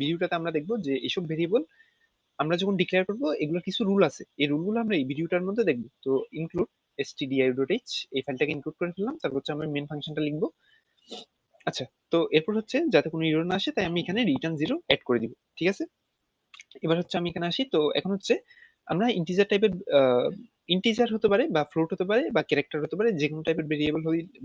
ভিডিওটাতে আমরা দেখবো যে এসব ভেরিয়েবল আমরা যখন ডিক্লেয়ার করবো এগুলোর কিছু রুল আছে, এই রুলগুলো আমরা এই ভিডিওটার মধ্যে দেখবো। তো ইনক্লুড stdio.h এই ফাইলটাকে ইনক্লুড করে ফেললাম, তারপর হচ্ছে আমরা মেন ফাংশনটা লিখবো। আচ্ছা, তো এরপর হচ্ছে যাতে কোনো এরর না আসে তাই আমি এখানে রিটার্ন 0 অ্যাড করে দিব। ঠিক আছে, এবার হচ্ছে আমি এখানে আসি। তো এখন হচ্ছে আমরা ইন্টিজার টাইপের ইন্টিজার হতে পারে বা ফ্লোট হতে পারে বা ক্যারেক্টার হতে পারে, যে কোনো টাইপের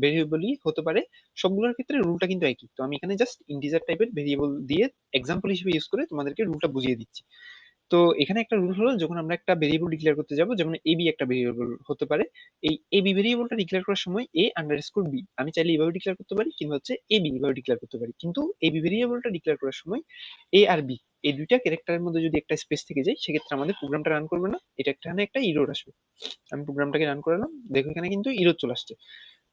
ভেরিয়েবলই হতে পারে, সবগুলোর ক্ষেত্রে রুলটা কিন্তু একই। তো আমি এখানে জাস্ট ইন্টিজার টাইপের ভেরিয়েবল দিয়ে এক্সাম্পল হিসেবে ইউজ করে তোমাদেরকে রুলটা বুঝিয়ে দিচ্ছি। তো এখানে একটা রুল হলো, যখন আমরা একটা ভেরিয়েবল ডিক্লেয়ার করতে যাব, যেমন এবি একটা ভেরিয়েবল হতে পারে, এই এবি ভেরিয়েবলটা ডিক্লেয়ার করার সময় এ আন্ডারস্কোর বি আমি চাইলে এইভাবে ডিক্লেয়ার করতে পারি, কিংবা হচ্ছে এবি এইভাবে ডিক্লেয়ার করতে পারি। কিন্তু এবি ভেরিয়েবলটা ডিক্লেয়ার করার সময় এ আর বি এই দুইটা ক্যারেক্টারের মধ্যে যদি একটা স্পেস থেকে যায়, সেক্ষেত্রে আমাদের প্রোগ্রামটা রান করবে না, এটা এখানে একটা ইরর আসবে। আমি প্রোগ্রামটাকে রান করালাম, দেখো এখানে কিন্তু ইরর চলে আসছে।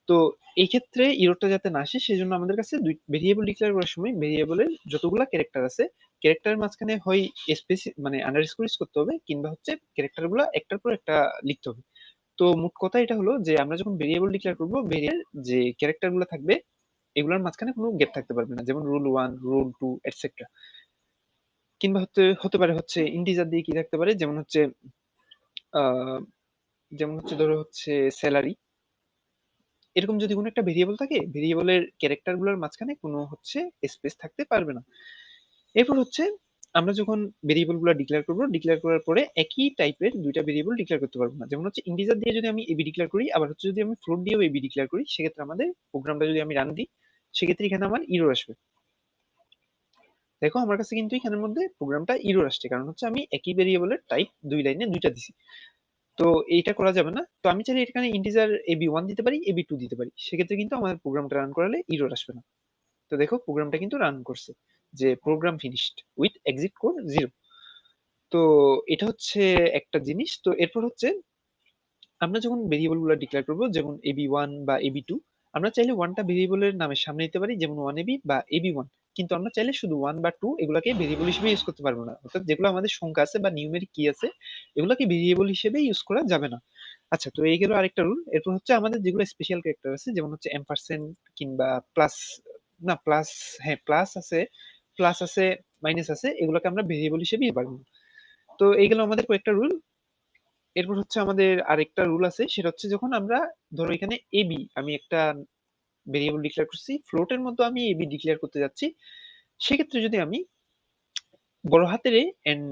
তো এই ক্ষেত্রে ইররটা যাতে না আসে সেজন্য আমাদের কাছে দুই ভেরিয়েবল ডিক্লেয়ার করার সময় ভেরিয়েবলের যতগুলা ক্যারেক্টার আছে, ক্যারেক্টারের মাঝখানে হয় স্পেস মানে আন্ডারস্কোর ইউজ করতে হবে, কিংবা হচ্ছে ক্যারেক্টার গুলা একটার পর একটা লিখতে হবে। তো মোট কথা এটা হলো যে আমরা যখন ভেরিয়েবল ডিক্লেয়ার করবো, ভেরিয়েবল যে ক্যারেক্টার গুলো থাকবে এগুলোর মাঝখানে কোনো গ্যাপ থাকতে পারবে না, যেমন রুল 1 রুল 2 এটসেট্রা। কিংবা হতে হতে পারে হচ্ছে ইন্টিজার দিয়ে কি থাকতে পারে, যেমন হচ্ছে আহ ধরো হচ্ছে স্যালারি। এরকম যদি কোনো একটা ভেরিয়েবল থাকে, ভেরিয়েবলের ক্যারেক্টার গুলোর মাঝখানে কোনো হচ্ছে স্পেস থাকতে পারবে না। এরপর হচ্ছে আমরা যখন ভেরিয়েবল গুলো ডিক্লেয়ার করবো, ডিক্লেয়ার করার পরে একই টাইপের দুইটা ভেরিয়েবল ডিক্লেয়ার করতে পারবো না। যেমন হচ্ছে ইন্টিজার দিয়ে যদি আমি এবি ডিক্লেয়ার করি, আবার হচ্ছে যদি আমি ফ্লোট দিয়েও এবি ডিক্লেয়ার করি, সেক্ষেত্রে আমাদের প্রোগ্রামটা যদি আমি রান দিই, সেক্ষেত্রে এখানে আমার ইরর আসবে। দেখো আমার কাছে কিন্তু এখানের মধ্যে প্রোগ্রামটা ইরর আসছে, কারণ হচ্ছে আমি একই ভেরিয়েবলের টাইপ দুই লাইনে দুইটা দিছি। তো এইটা করা যাবে না। তো আমি চাইলে এখানে ইন্টিজার ab1 দিতে পারি, ab2 দিতে পারি, সেক্ষেত্রে কিন্তু আমাদের প্রোগ্রামটা রান করালে ইরর আসবে না। তো দেখো প্রোগ্রামটা কিন্তু রান করছে, যে program finished with exit code 0। তো এটা হচ্ছে একটা জিনিস। তো এরপর হচ্ছে আমরা যখন ভেরিয়েবল গুলো ডিক্লেয়ার করবো, যেমন ab1 বা ab2, আমরা চাইলে ওয়ানটা ভেরিয়েবলের নামের সামনে দিতে পারি, যেমন 1ab বা ab1। কিন্তু আমরা চাইলে শুধু 1 বা 2 এগুলাকে ভেরিয়েবল হিসেবে ইউজ করতে পারবো না, অর্থাৎ যেগুলো আমাদের সংখ্যা আছে বা নিউমেরিক কি আছে এগুলোকে ভেরিয়েবল হিসেবে ইউজ করা যাবে না। আচ্ছা, তো এই গেল আরেকটা রুল। এরপর হচ্ছে আমাদের যেগুলো স্পেশাল ক্যারেক্টার আছে, যেমন হচ্ছে এম্পারসেন্ট কিংবা প্লাস, না প্লাস, হ্যাঁ প্লাস আছে, প্লাস আছে, মাইনাস আছে, এগুলোকে আমরা ভেরিয়েবল হিসেবে ইউজ পারবো না। তো এইগুলো আমাদের কয়েকটা রুল। এরপর হচ্ছে আমাদের আরেকটা রুল আছে, সেটা হচ্ছে যখন আমরা ধরো এখানে এবি আমি একটা ভেরিয়েবল ডিক্লেয়ার করছি, ফ্লোটের মধ্যে আমি এবি ডিক্লেয়ার করতে যাচ্ছি, সেক্ষেত্রে যদি আমি বড় হাতের A and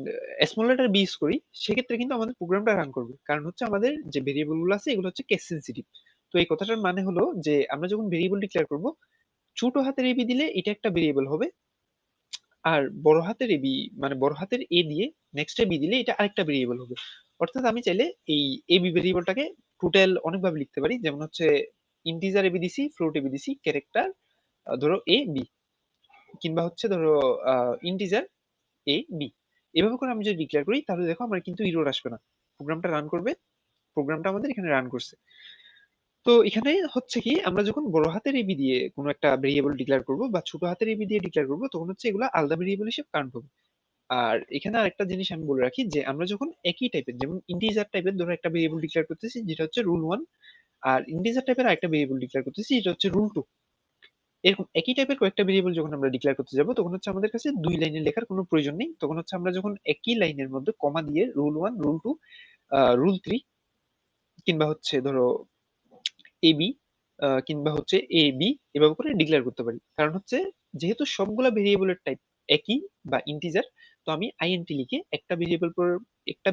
small letter B use করি, সেক্ষেত্রে কিন্তু আমাদের প্রোগ্রামটা রান করবে, কারণ হচ্ছে আমাদের যে ভেরিয়েবল গুলো আছে এগুলো হচ্ছে কেস সেন্সিটিভ। তো এই কথাটার মানে হলো যে আমরা যখন ভেরিয়েবল ডিক্লেয়ার করব, ছোট হাতের এবি দিলে এটা একটা ভেরিয়েবল হবে, আর বড় হাতের এবি মানে বড় হাতের এ দিয়ে নেক্সট বি দিলে এটা আরেকটা ভেরিয়েবল হবে। অর্থাৎ আমি চাইলে এই এবি ভেরিয়েবলটাকে টোটাল অনেকভাবে লিখতে পারি, যেমন হচ্ছে ইন্টিজার এবি দিছি, ফ্লোট এবি দিছি, ক্যারেক্টার ধরো এ বি, কিংবা হচ্ছে ধরো ইন্টিজার এ বি। এভাবে করে আমি যদি ডিক্লেয়ার করি, তাহলে দেখো আমার কিন্তু ইরর আসবে না, প্রোগ্রামটা রান করবে। প্রোগ্রামটা আমাদের এখানে রান করছে। তো এখানে হচ্ছে কি, আমরা যখন বড় হাতের এবি দিয়ে কোনো একটা ভেরিয়েবল ডিক্লেয়ার করব বা ছোট হাতের এবি দিয়ে ডিক্লেয়ার করব, তখন হচ্ছে এগুলো আলাদা ভেরিয়েবল হিসেবে কাউন্ট হবে। আর এখানে আরেকটা জিনিস আমি বলে রাখি, যে আমরা যখন একই টাইপের, যেমন ইন্টিজার টাইপের ধরো একটা ভেরিয়েবল ডিক্লেয়ার করতেছি যেটা হচ্ছে রুল 1, আর ইন্টিজার টাইপের আরেকটা ভেরিয়েবল ডিক্লেয়ার করতেছি যেটা হচ্ছে রুল 2, এরকম একই টাইপের কয়েকটা ভেরিয়েবল যখন আমরা ডিক্লেয়ার করতে যাব, তখন হচ্ছে আমাদের কাছে দুই লাইনে লেখার কোনো প্রয়োজন নেই। তখন হচ্ছে আমরা যখন একই লাইনের মধ্যে কমা দিয়ে রুল 1 রুল 2 রুল 3 কিংবা হচ্ছে ধরো এবি কিংবা হচ্ছে এ বি এভাবে করে ডিক্লেয়ার করতে পারি, কারণ হচ্ছে যেহেতু সবগুলা ভেরিয়েবলের টাইপ একই বা ইন্টিজার, তো আমি আইএনটি লিখে একটা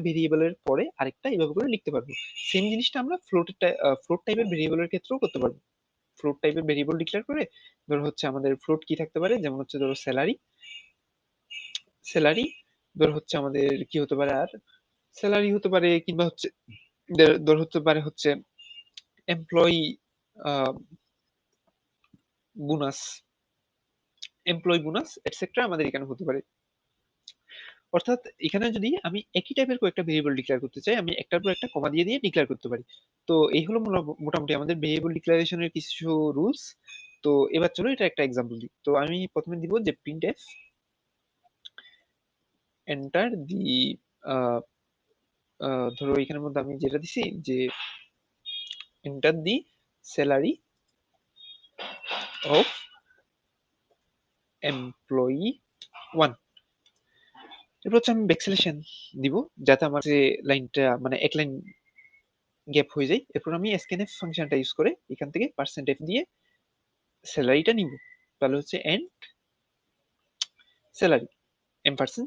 ভেরিয়েবলের পরে আরেকটা এভাবে করে লিখতে পারবো। সেম জিনিসটা আমরা ফ্লোট টাইপের ভেরিয়েবলের ক্ষেত্রেও করতে পারবো। ফ্লোট টাইপের ভেরিয়েবল ডিক্লেয়ার করে ধরো হচ্ছে আমাদের ফ্লোট কি থাকতে পারে, যেমন হচ্ছে ধরো স্যালারি, স্যালারি ধরো হচ্ছে আমাদের কি হতে পারে, আর স্যালারি হতে পারে, কিংবা হচ্ছে ধর হতে পারে হচ্ছে employee bonus, employee bonus etcetera আমাদের এখানে হতে পারে। অর্থাৎ এখানে যদি আমি একই টাইপের কয়েকটা ভেরিয়েবল ডিক্লেয়ার করতে চাই, আমি একটার পর একটা কমা দিয়ে দিয়ে ডিক্লেয়ার করতে পারি। তো এই হলো মোটামুটি আমাদের ভেরিয়েবল ডিক্লারেশনের কিছু রুলস। তো এবার চলো এটা একটা এক্সাম্পল দিই। তো আমি প্রথমে দিব যে printf এন্টার দি, ধরো এখানের মধ্যে আমি যেটা দিছি যে enter the salary of employee 1। এরপর হচ্ছে আমি ব্যাকসিলেশন দিব যাতে আমার যে লাইনটা মানে এক লাইন গ্যাপ হয়ে যায়। এরপর আমি scanf ফাংশনটা ইউজ করে এখান থেকে %f দিয়ে স্যালারিটা নিব। তাহলে হচ্ছে এন্ড স্যালারি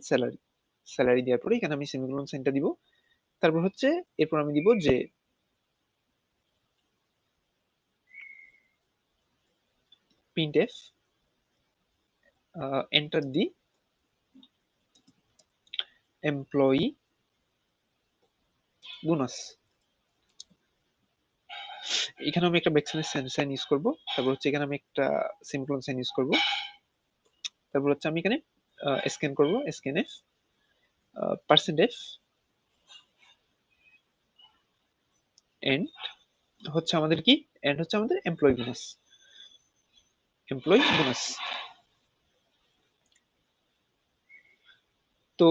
স্যালারি স্যালারি দেওয়ার পরে এখানে আমি সেমিকোলন সাইনটা দিব। তারপর হচ্ছে এরপর আমি দিব যে printf enter the employee bonus। এখানে আমি একটা ব্যাকস্ল্যাশ সাইন ইউজ করব। তারপর হচ্ছে এখানে আমি একটা সেমিকোলন সাইন ইউজ করব। তারপর হচ্ছে আমি এখানে স্ক্যান করব scanf %f এন্ড হচ্ছে আমাদের কি এন্ড হচ্ছে আমাদের এমপ্লয়ি বোনাস। তো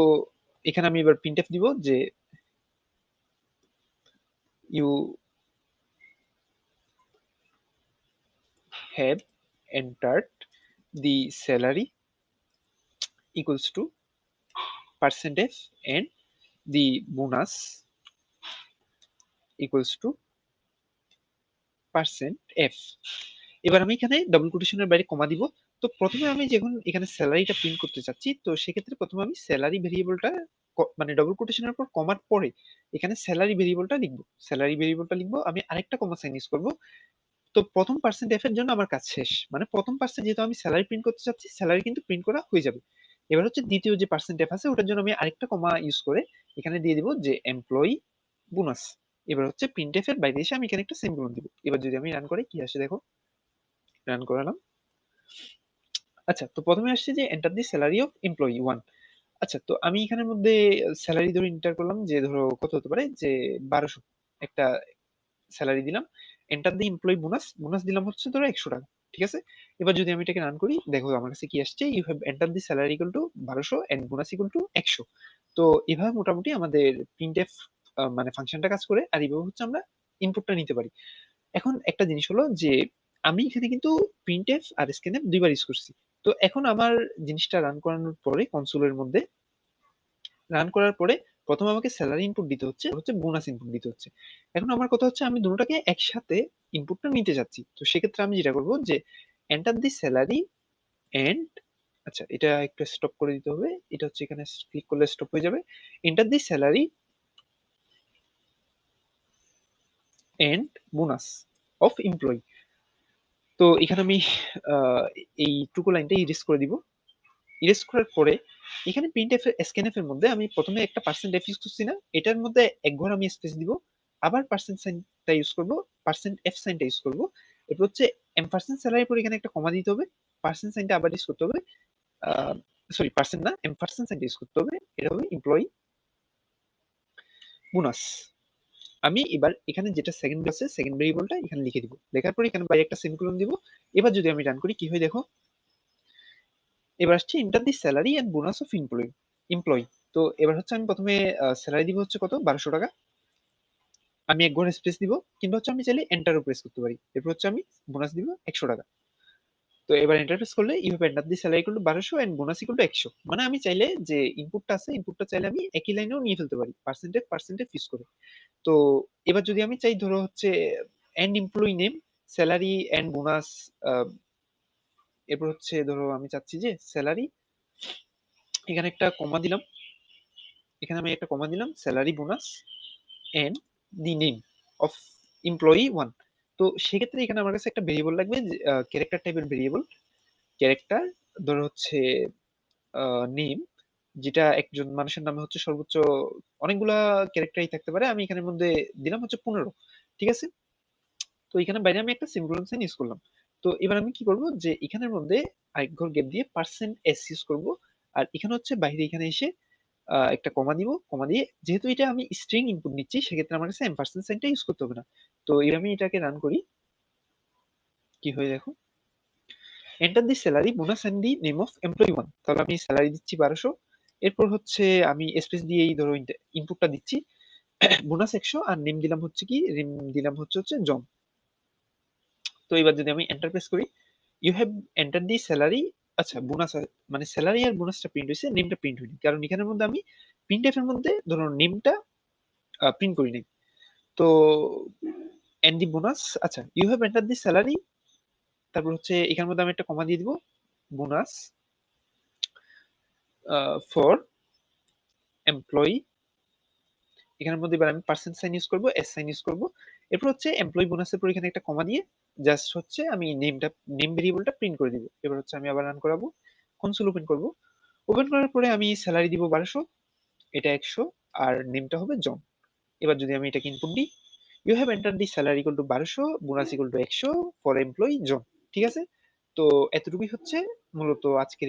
এখানে আমি এবার প্রিন্টএফ দিব যে you have entered the salary equals to %f and the bonus equals to %f। এবার আমি এখানে ডাবল কোটেশনের বাইরে কমা দিব। তো প্রথমে আমি যখন এখানে স্যালারিটা প্রিন্ট করতে চাচ্ছি, তো সেক্ষেত্রে প্রথমে আমি স্যালারি ভেরিয়েবলটা মানে ডাবল কোটেশনের পর কমার পরে এখানে স্যালারি ভেরিয়েবলটা লিখবো। স্যালারি ভেরিয়েবলটা লিখবো, আমি আরেকটা কমা সাইন ইউজ করবো। তো প্রথম %f এর জন্য আমার কাজ শেষ, মানে প্রথম পার্সেন্ট যেহেতু আমি স্যালারি প্রিন্ট করতে চাচ্ছি, স্যালারি কিন্তু প্রিন্ট করা হয়ে যাবে। এবার হচ্ছে দ্বিতীয় যে %f আছে ওটার জন্য আমি আরেকটা কমা ইউজ করে এখানে দিয়ে দিব যে এমপ্লয়ি বোনাস। এবার হচ্ছে প্রিন্টএফ এর বাইরে এসে আমি এখানে একটা সেমিকোলন দিব। এবার যদি আমি রান করি কি আসে দেখো, রান করালাম। আচ্ছা, তো প্রথমে আসছে যে enter the salary of employee 1। আচ্ছা, তো আমি এখানের মধ্যে স্যালারি ধরে এন্টার করলাম যে ধরো কত হতে পারে যে 1200 একটা স্যালারি দিলাম। Enter the employee bonus, bonus দিলাম হচ্ছে ধরো 100 টাকা। ঠিক আছে। এবার যদি আমি এটাকে রান করি দেখো আমার কাছে কি আসছে, you have enter the salary equal to 1200 and bonus equal to 100। তো এভাবে মোটামুটি আমাদের প্রিন্টএফ মানে ফাংশনটা কাজ করে, আর এইভাবে হচ্ছে আমরা ইনপুটটা নিতে পারি। এখন একটা জিনিস হলো যে আমি এখানে কিন্তু প্রিন্টএফ আর স্ক্যানএফ দুইবার ইউজ করছি। তো এখন আমার জিনিসটা রান করানোর পরে কনসোলের মধ্যে রান করার পরে প্রথম আমাকে স্যালারি ইনপুট দিতে হচ্ছে, হচ্ছে বোনাস ইনপুট দিতে হচ্ছে। এখন আমার কথা হচ্ছে আমি দুটোটাকে একসাথে ইনপুটটা নিতে যাচ্ছি। তো সেক্ষেত্রে আমি যেটা করবো যে এন্টার দি স্যালারি এন্ড, আচ্ছা এটা একটু স্টপ করে দিতে হবে, এটা হচ্ছে এখানে ক্লিক করলে স্টপ হয়ে যাবে। Enter the salary and bonus of employee. তো এখানে আমি আহ, এই টুকু লাইনটা ইরেজ করে দিব। ইরেজ করার পরে এখানে প্রিন্টএফ স্ক্যানএফ এর মধ্যে আমি প্রথমে একটা %f ইউজ করছি না, এটার মধ্যে এক ঘর আমি স্পেস দিব, আবার পার্সেন্ট সাইনটা ইউজ করব, %f সাইনটা ইউজ করব। এরপর হচ্ছে এম% স্যালারির পর এখানে একটা কমা দিতে হবে, পার্সেন্ট সাইনটা আবার ইউজ করতে হবে, সরি পার্সেন্ট না এম% সাইনটা ইউজ করতে হবে, এটা হবে এমপ্লয়ি বোনাস। আমি এবার এখানে যেটা সেকেন্ড আছে সেকেন্ড ভেরিয়েবলটা এখানে লিখে দিব, লেখার পর এখানে বাইরে একটা সেমিকোলন দিব। এবার যদি আমি রান করি কি হয় দেখো, এবার আসছে enter the salary and bonus of employee. তো এবার হচ্ছে আমি প্রথমে স্যালারি দিব হচ্ছে কত 1200 টাকা, আমি এক ঘর স্পেস দিব, কিংবা হচ্ছে আমি চাইলে এন্টারও প্রেস করতে পারি। এরপর হচ্ছে আমি বোনাস দিব 100 টাকা। তো এবার এন্টার প্রেস করলে you have enter the salary equal to 1200 and bonus equal to 100। মানে আমি চাইলে যে ইনপুটটা আছে ইনপুটটা চাইলে আমি একই লাইনেও নিয়ে ফেলতে পারি পার্সেন্টেজ ইউজ করে। তো এবার যদি আমি চাই ধরো হচ্ছে and employee name salary and bonus, এরপর হচ্ছে ধরো আমি চাচ্ছি যে স্যালারি, এখানে একটা কমা দিলাম, এখানে আমি একটা কমা দিলাম salary bonus and the name of employee 1। তো সেক্ষেত্রে এখানে আমার কাছে একটা ভেরিয়েবল লাগবে, ক্যারেক্টার টাইপের ভেরিয়েবল, ক্যারেক্টার ধরো হচ্ছে নেম, যেটা একজন মানুষের নামে হচ্ছে সর্বোচ্চ অনেকগুলা ক্যারেক্টারই থাকতে পারে, আমি এখানের মধ্যে দিলাম হচ্ছে 15। ঠিক আছে। তো এখানে বাইরে আমি একটা সিঙ্গুলার সাইন ইউজ করলাম। তো এবার আমি কি করব যে এখানের মধ্যে আরেক ঘর গ্যাপ দিয়ে %s ইউজ করব। আর এখানে হচ্ছে বাইরে এখানে এসে একটা কমা দিব, কমা দিয়ে যেহেতু এটা আমি স্ট্রিং ইনপুট নিচ্ছি সেক্ষেত্রে আমার কাছে এম% সাইনটা ইউজ করতে হবে না। তো এবার আমি এটাকে রান করি কি হয় দেখো, enter the salary bonus and the name of employee 1। তাহলে আমি স্যালারি দিচ্ছি 1200, এরপর হচ্ছে আমি স্পেস দিয়ে এই ধরো ইনপুটটা দিচ্ছি বোনাস 100, আর নেম দিলাম হচ্ছে কি, নেম দিলাম হচ্ছে হচ্ছে জন। তো এবার যদি আমি এন্টার প্রেস করি, you have enter the salary আচ্ছা বোনাস মানে স্যালারি আর বোনাসটা প্রিন্ট হয়েছে, নেমটা প্রিন্ট হয়নি, কারণ এখানের মধ্যে আমি প্রিন্টএফ এর মধ্যে ধরো নেমটা প্রিন্ট করিনি। তো এন্ড দি বোনাস, আচ্ছা you have enter the salary, তারপর হচ্ছে এখানের মধ্যে আমি একটা কমা দিয়ে দিব, বোনাস ফর এমপ্লয়ি, এখানের মধ্যে এবার আমি পার্সেন্ট সাইন ইউজ করবো, এস সাইন ইউজ করবো। এরপর হচ্ছে এমপ্লয়ি বোনাসের পর এখানে একটা কমা দিয়ে জাস্ট হচ্ছে আমি নেম ভেরিয়েবলটা প্রিন্ট করে দিব। এবার হচ্ছে আমি আবার রান করাবো, কনসোল ওপেন করব। ওপেন করার পরে আমি স্যালারি দিব 1200, এটা 100, আর নেমটা হবে জন। এবার যদি আমি এটাকে ইনপুট দিই, you have enter the salary equal to 1200, bonus equal to 100 for employee John. ঠিক আছে, তো এতটুকুই হচ্ছে মূলত আজকের